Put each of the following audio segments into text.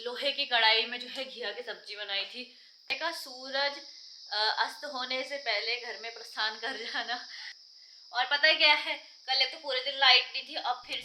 लोहे की कढ़ाई में जो है घिया की सब्जी बनाई थी। का सूरज अस्त होने से पहले घर में प्रस्थान कर जाना। और पता है क्या है, कल एक तो पूरे दिन लाइट नहीं थी, अब फिर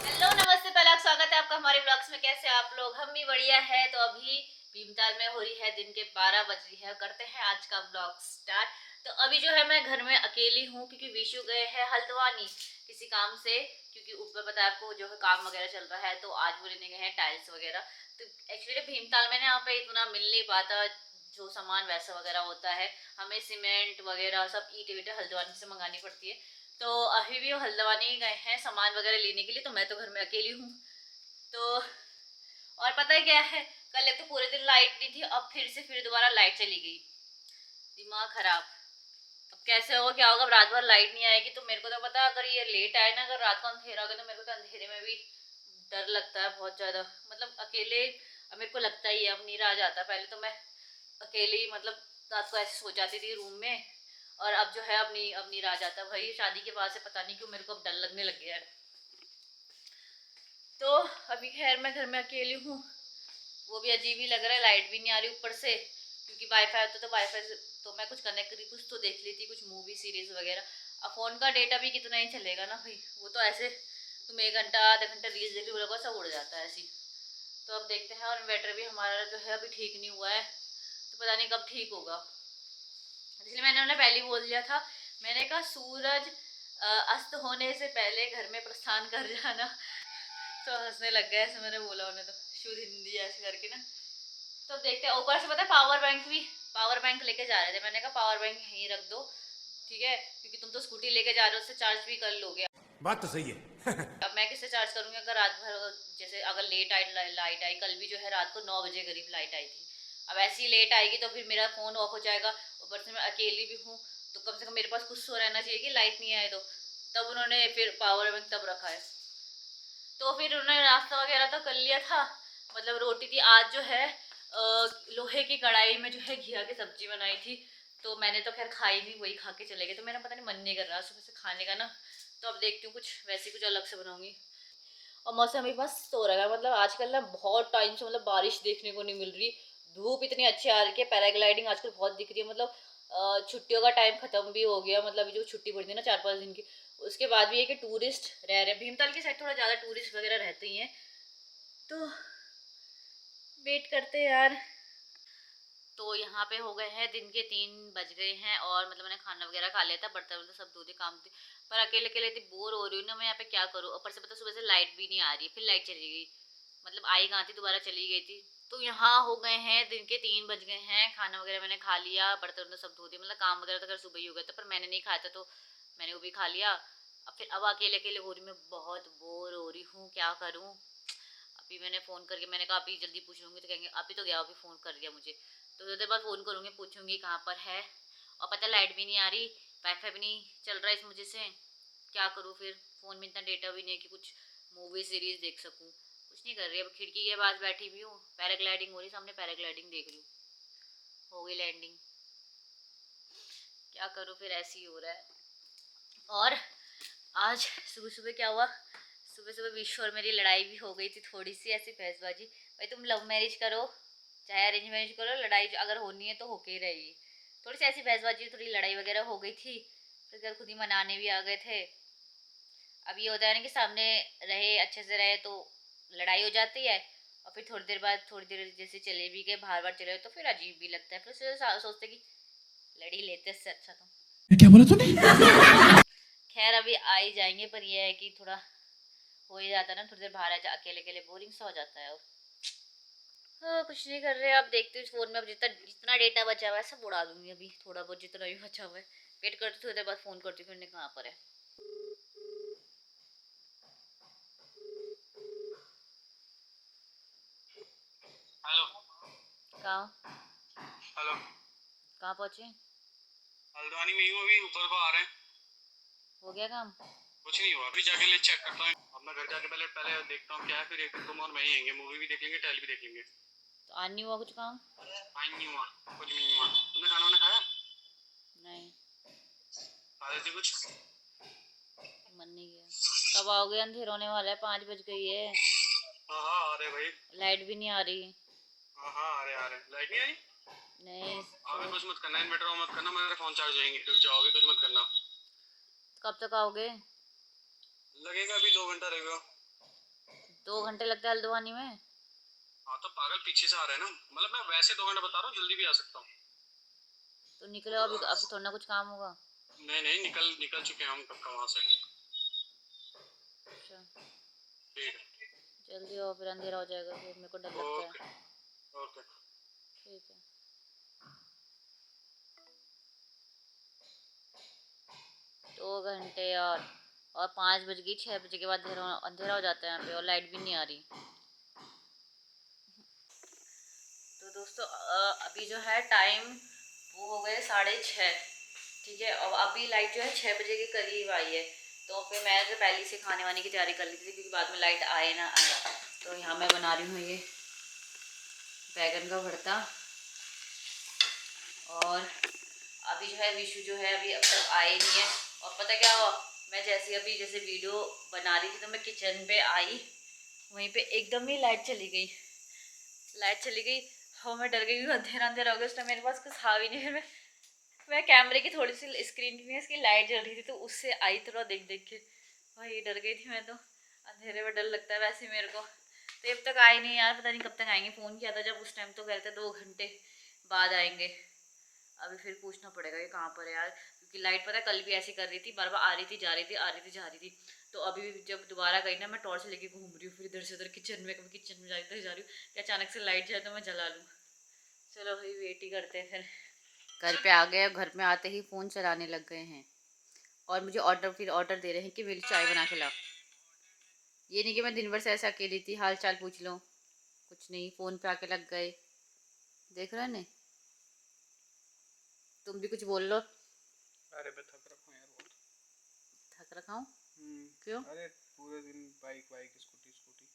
हेलो नमस्ते, पहला स्वागत है आपका हमारे ब्लॉग्स में। कैसे आप लोग? हम भी बढ़िया है। तो अभी भीमताल में हो रही है दिन के 12 बज रही है। करते हैं आज का ब्लॉग स्टार्ट। तो अभी जो है मैं घर में अकेली हूँ क्योंकि विशु गए हैं हल्द्वानी किसी काम से, क्योंकि ऊपर पता है आपको जो है काम वगैरह चल रहा है, तो आज वो लेने गए हैं टाइल्स वगैरह। तो एक्चुअली भीमताल में यहाँ पे इतना मिल नहीं पाता जो सामान वैसा वगैरह होता है, हमें सीमेंट वगैरह सब ईंटें वीटें हल्द्वानी से मंगानी पड़ती है। तो अभी भी वो हल्द्वानी गए हैं सामान वगैरह लेने के लिए, तो मैं तो घर में अकेली हूँ। तो और पता है क्या है, कल एक तो पूरे दिन लाइट नहीं थी, अब फिर दोबारा लाइट चली गई। दिमाग खराब। अब कैसे होगा क्या होगा, अब रात भर लाइट नहीं आएगी तो मेरे को तो पता, अगर ये लेट आए ना, अगर रात को अंधेरा हो गया तो मेरे को तो अंधेरे में भी डर लगता है बहुत ज्यादा। मतलब अकेले अब मेरे को लगता ही है, अब नीरा आ जाता। पहले तो मैं अकेले ही मतलब रात को ऐसे सो जाती थी रूम में, और अब जो है अब नीरा आ जाता भाई। शादी के बाद से पता नहीं क्यों मेरे को अब डर लगने लग गया है। तो अभी खैर मैं घर में अकेली हूँ, वो भी अजीब ही लग रहा है, लाइट भी नहीं आ रही ऊपर से, क्योंकि वाईफाई होता तो वाईफाई से तो मैं कुछ कनेक्ट करी, कुछ तो देख ली थी, कुछ मूवी सीरीज वगैरह। अब फोन का डेटा भी कितना ही चलेगा ना भाई, वो तो ऐसे तुम 1 घंटा आधा घंटा रील्स देख लो सब उड़ जाता है ऐसी। तो अब देखते हैं। और इन्वर्टर भी हमारा जो है अभी ठीक नहीं हुआ है, तो पता नहीं कब ठीक होगा। इसलिए मैंने उन्हें पहले ही बोल दिया था, मैंने कहा सूरज अस्त होने से पहले घर में प्रस्थान कर जाना। तो हंसने लग गए ऐसे मैंने बोला उन्हें, तो शुद्ध हिंदी ऐसे करके ना। तो देखते हैं। ऊपर से पता है पावर बैंक लेके जा रहे थे, मैंने कहा पावर बैंक यहीं रख दो, ठीक है, क्योंकि तुम तो स्कूटी लेके जा रहे हो, उससे चार्ज भी कर लोगे। बात तो सही है। अब मैं किससे चार्ज करूंगी अगर रात भर, जैसे अगर लेट आई लाइट आई, कल भी जो है रात को 9 बजे करीब लाइट आई थी। अब ऐसी लेट आएगी तो फिर मेरा फ़ोन ऑफ हो जाएगा, ऊपर से मैं अकेली भी हूँ, तो कम से कम मेरे पास कुछ तो रहना चाहिए कि लाइट नहीं आए तो। तब उन्होंने फिर पावर बैंक तब रखा है। तो फिर उन्होंने नाश्ता वगैरह तो कर लिया था, मतलब रोटी थी। आज जो है लोहे की कढ़ाई में जो है घिया की सब्जी बनाई थी, तो मैंने तो खैर खाई नहीं, वही खा के चले गए। तो मेरा पता नहीं मन नहीं कर रहा सुबह से खाने का ना, तो अब देखती हूँ कुछ वैसे कुछ अलग से बनाऊंगी। और मौसम भी बस हो रहा है, मतलब आजकल ना बहुत टाइम से मतलब बारिश देखने को नहीं मिल रही। धूप इतनी अच्छी आ रही है, पैराग्लाइडिंग आजकल बहुत दिख रही है। मतलब छुट्टियों का टाइम खत्म भी हो गया, मतलब जो छुट्टी पड़ी थी ना 4-5 दिन की, उसके बाद भी है कि टूरिस्ट रह रहे हैं भीमताल की साइड, थोड़ा ज़्यादा टूरिस्ट वगैरह रहते ही हैं। तो वेट करते हैं यार। तो यहाँ पे हो गए हैं दिन के 3 बज गए हैं, और मतलब मैंने खाना वगैरह खा लिया था, बर्तन वर्तन सब धो दिए, काम थे। पर अकेले अकेले इतनी बोर हो रही हूँ ना मैं यहाँ पे, क्या करूँ। ऊपर से पता सुबह से लाइट भी नहीं आ रही है, फिर लाइट चली गई, मतलब आई कहाँ थी, दोबारा चली गई थी। तो यहाँ हो गए हैं दिन के 3 बज गए हैं, खाना वगैरह मैंने खा लिया, बर्तन वर्तन सब धो दिए, मतलब काम वगैरह तो अगर सुबह ही हो गया था, पर मैंने नहीं खाया था तो मैंने वो भी खा लिया। अब अकेले अकेले हो रही, मैं बहुत बोर हो रही हूँ, क्या करूँ। अभी मैंने फ़ोन करके मैंने कहा अभी जल्दी पूछ लूँगी, तो कहेंगे अभी तो गया, अभी फ़ोन कर दिया मुझे। तो थोड़ी देर बाद फ़ोन करूँगी, पूछूंगी कहाँ पर है। और पता लाइट भी नहीं आ रही, वाईफाई भी नहीं चल रहा है इस वजह से। क्या करूँ फिर, फ़ोन में इतना डेटा भी नहीं है कि कुछ मूवी सीरीज़ देख सकूँ। कुछ नहीं कर रही, अब खिड़की के पास बैठी हुई हूँ, पैराग्लाइडिंग हो रही सामने, पैराग्लाइडिंग देख रही हूँ। हो गई लैंडिंग, क्या करूँ फिर, ऐसे ही हो रहा है। और आज सुबह सुबह क्या हुआ, सुबह सुबह विश्व और मेरी लड़ाई भी हो गई थी, थोड़ी सी ऐसी बहसबाजी। भाई तुम लव मैरिज करो चाहे अरेंज मैरिज करो, लड़ाई अगर होनी है तो होके ही रहेगी। थोड़ी सी ऐसी बहसबाजी, थोड़ी लड़ाई वगैरह हो गई थी, फिर घर खुद ही मनाने भी आ गए थे। अब ये होता है ना कि सामने रहे, अच्छे से रहे तो लड़ाई हो जाती है, और फिर थोड़ी देर बाद, थोड़ी देर जैसे चले भी गए, बाहर बाहर चले गए, तो फिर अजीब भी लगता है, फिर सोचते कि लड़ी लेते इससे अच्छा तो। क्या बोला तूने? खैर अभी आ ही जाएंगे, पर यह है कि थोड़ा हो ही जाता है ना, थोड़ी देर बाहर आ जा, अकेले अकेले बोरिंग सा हो जाता है। हाँ कुछ नहीं कर रहे, अब देखते हैं फोन में अब जितना जितना डेटा बचा हुआ है सब उड़ा दूंगी, अभी थोड़ा बहुत जितना भी बचा हुआ है। वेट करती थोड़ी देर बाद फोन करती हूँ, फिर कहाँ पर है। हेलो। कहाँ? हेलो। कहाँ पहुँचे? हल्द्वानी में ही हूँ, अभी ऊपर को आ रहे हैं। हो गया काम? कुछ नहीं हुआ, अभी जाके ले चेक करता हूँ अपना घर जाके, पहले पहले देखता हूँ क्या है, फिर एक तुम और मैं ही आएंगे, मूवी भी देख लेंगे, टेल भी देख लेंगे। तो आज नहीं हुआ कुछ काम? आई नहीं हुआ, कुछ भी नहीं हुआ। तुमने खाना वाना खाया? नहीं, खा लेते कुछ। मन नहीं गया। कब आओगे, अंधेर होने वाला है, 5 बज गई है। हाँ हाँ आ रहे भाई। लाइट भी नहीं आ रही। हाँ हाँ आ रहे लाइट नहीं आई। नहीं। अभी कुछ मत करना, इन्वर्टर ऑन मत करना, मेरे फोन चार्ज होएंगे, रुक जाओ अभी कुछ मत करना। कब तक आओगे? लगेगा अभी 2 घंटा लगेगा। 2 घंटे लगते हैं हल्द्वानी में? हाँ तो पागल पीछे से आ रहे हैं ना, मतलब मैं वैसे 2 घंटे बता रहा हूँ, जल्दी भी आ सकता हूँ। तो निकलो अभी, अभी थोड़ा ना कुछ काम होगा। नहीं नहीं निकल निकल चुके हैं हम कब का वहाँ से। अच्छा, ठीक है। जल्दी आओ फिर अंधेरा हो जाएगा, फिर मेरे को डर लगता है। Okay okay. ठीक है। 2 घंटे और 5 बज गई, 6 बजे के बाद अंधेरा अंधेरा हो जाता है यहाँ पे, और लाइट भी नहीं आ रही। तो दोस्तों अभी जो है टाइम वो हो गए 6:30। ठीक है, और अभी लाइट जो है 6 बजे के करीब आई है। तो फिर मैं जो पहले से खाने वाने की तैयारी कर ली थी, क्योंकि बाद में लाइट आए ना आए। तो यहाँ मैं बना रही हूँ ये बैगन का भरता। और अभी जो है विशु जो है अभी अब तक आए नहीं है। और पता क्या हुआ, मैं जैसे वीडियो बना रही थी तो मैं किचन पे आई, वहीं पे एकदम ही लाइट चली गई। और मैं डर गई, अंधेरा अंधेरा हो गया। उस टाइम मेरे पास कुछ था भी नहीं। फिर मैं कैमरे की थोड़ी सी स्क्रीन की इसकी लाइट जल रही थी, तो उससे आई थोड़ा देख देख के। भाई डर गई थी मैं तो, अंधेरे में डर लगता है वैसे मेरे को। तो अब तक आए नहीं यार, पता नहीं कब तक आएंगे। फ़ोन किया था जब उस टाइम तो कह रहे थे 2 घंटे बाद आएंगे। अभी फिर पूछना पड़ेगा ये कहाँ पर है यार, क्योंकि लाइट पता है कल भी ऐसी कर रही थी, बार बार आ रही थी जा रही थी, आ रही थी जा रही थी। तो अभी जब दोबारा गई ना, मैं टॉर्च लेके घूम रही हूँ फिर इधर से उधर किचन में, कभी किचन में जाती जा रही हूँ कि अचानक से लाइट जाए तो मैं जला लूँ। चलो भाई वेट ही करते हैं फिर। घर पे आ गए, घर में आते ही फ़ोन चलाने लग गए हैं और मुझे ऑर्डर दे रहे हैं कि मेरी चाय बना के ला। ये नहीं कि मैं दिन भर से ऐसे अकेली थी, हाल चाल पूछ लो, कुछ नहीं, फ़ोन पे आके लग गए। देख रहे हैं, तुम भी कुछ बोल लो। अरे मैं थक रखा हूँ यार बहुत। थक रखा हूँ? क्यों? अरे पूरे दिन बाइक बाइक स्कूटी स्कूटी।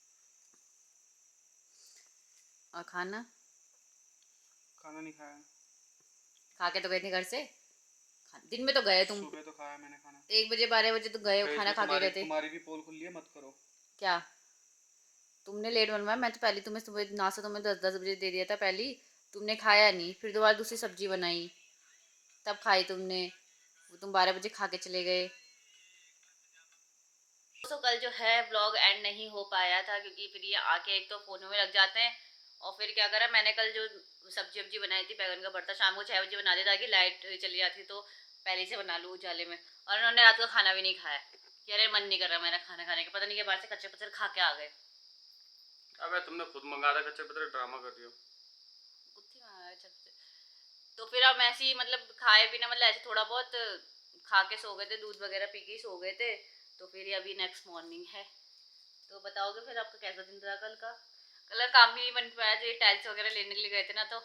और खाना? खाना नहीं खाया। खा के तो गए थे घर से, दिन में तो गए तुम। सुबह तो खाया मैंने खाना। 1 बजे 12 बजे तो गए हो, फिर खाना जो खा के गए थे। तुम्हारी भी पोल खुली है, मत करो। क्या तुमने लेट बनवाया? मैं तो पहले तुम्हें सुबह नाश्ता तुम्हें 10-10 बजे दे दिया था पहले। तुमने खाया नहीं, फिर दोबारा दूसरी सब्जी बनाई, तब खाई तुमने। वो तुम 12 बजे खा के चले गए। तो कल जो है व्लॉग एंड नहीं हो पाया था, क्योंकि फिर ये आके एक तो फ़ोनों में लग जाते हैं, और फिर क्या करा मैंने, कल जो सब्जी वब्जी बनाई थी बैगन का भरता, शाम को 6 बजे बना दिया ताकि लाइट चली जाती तो पहले से बना लूँ उजाले में। और उन्होंने रात का खाना भी नहीं खाया कि अरे मन नहीं कर रहा मेरा खाना खाने का, पता नहीं क्या बाहर से कच्चे पत्थर खा के आ गए। अबे तुमने खुद मंगा था कच्चे पत्थर, ड्रामा कर रही हो। कुत्ती मारा है छत पे। तो फिर हम ऐसे ही मतलब खाए बिना, मतलब ऐसे थोड़ा बहुत खा के सो गए थे, दूध वगैरह पी के ही सो गए थे। तो फिर ये अभी नेक्स्ट मॉर्निंग है। तो बताओगे फिर आपका कैसा दिन रहा कल का? कल का काम भी नहीं बन पाया, जो ये टाइल्स वगैरह लेने के लिए गए थे ना, तो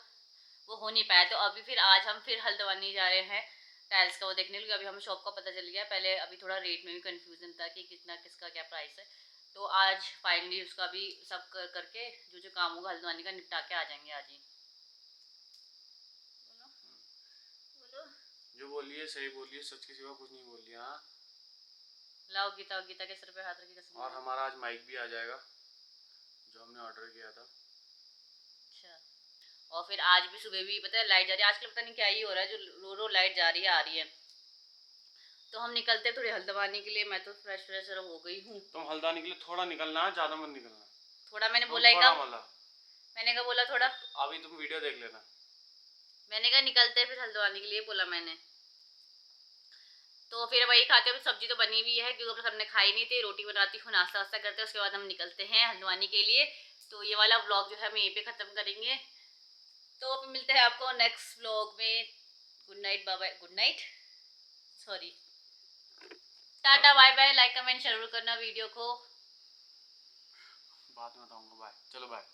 वो हो नहीं पाया। तो अभी फिर आज हम फिर हल्द्वानी जा रहे हैं टाइल्स का वो देखने के लिए। अभी हमें शॉप का पता चल गया, पहले अभी थोड़ा रेट में भी कंफ्यूजन था कि कितना किसका क्या प्राइस है। तो आज फाइनली उसका भी सब करके जो जो काम होगा हल्द्वानी का निपटा के आ जाएंगे आज ही। बोलो बोलो। जो बोलिए सही बोलिए, सच के सिवा कुछ नहीं बोलिए। हाँ लाओ गीता, गीता के सर पे हाथ रखी कसम। और हमारा आज माइक भी आ जाएगा जो हमने ऑर्डर किया था। अच्छा, और फिर आज भी सुबह भी पता है लाइट जा रही है, आजकल पता नहीं क्या ही हो रहा है, जो रो रो लाइट जा रही है आ रही है। तो हम निकलते थोड़ी हल्द्वानी के लिए, मैं तो फ्रेश फ्रेश हो गई हूँ। तुम हल्द्वानी के लिए थोड़ा निकलना है, ज्यादा मत निकलना। थोड़ा मैंने तुम बोला ही थोड़ा कब? मतलब मैंने कहा बोला थोड़ा? अभी तुम वीडियो देख लेना। मैंने कहा निकलते फिर हल्द्वानी के लिए बोला मैंने। तो फिर वही खाते हुए, सब्जी तो बनी हुई है क्योंकि सबने खाई नहीं थी, रोटी बनाती हूँ, नाश्ता वास्ता करते हैं, उसके बाद हम निकलते हैं हल्द्वानी के लिए। तो ये वाला व्लॉग जो है हम यहीं पे ख़त्म करेंगे। तो फिर मिलते हैं आपको नेक्स्ट व्लॉग में। Good night, bye bye, good night, sorry, tata bye bye. Like comment जरूर करना वीडियो को। बाद में बताऊंगा, बाय, चलो बाय।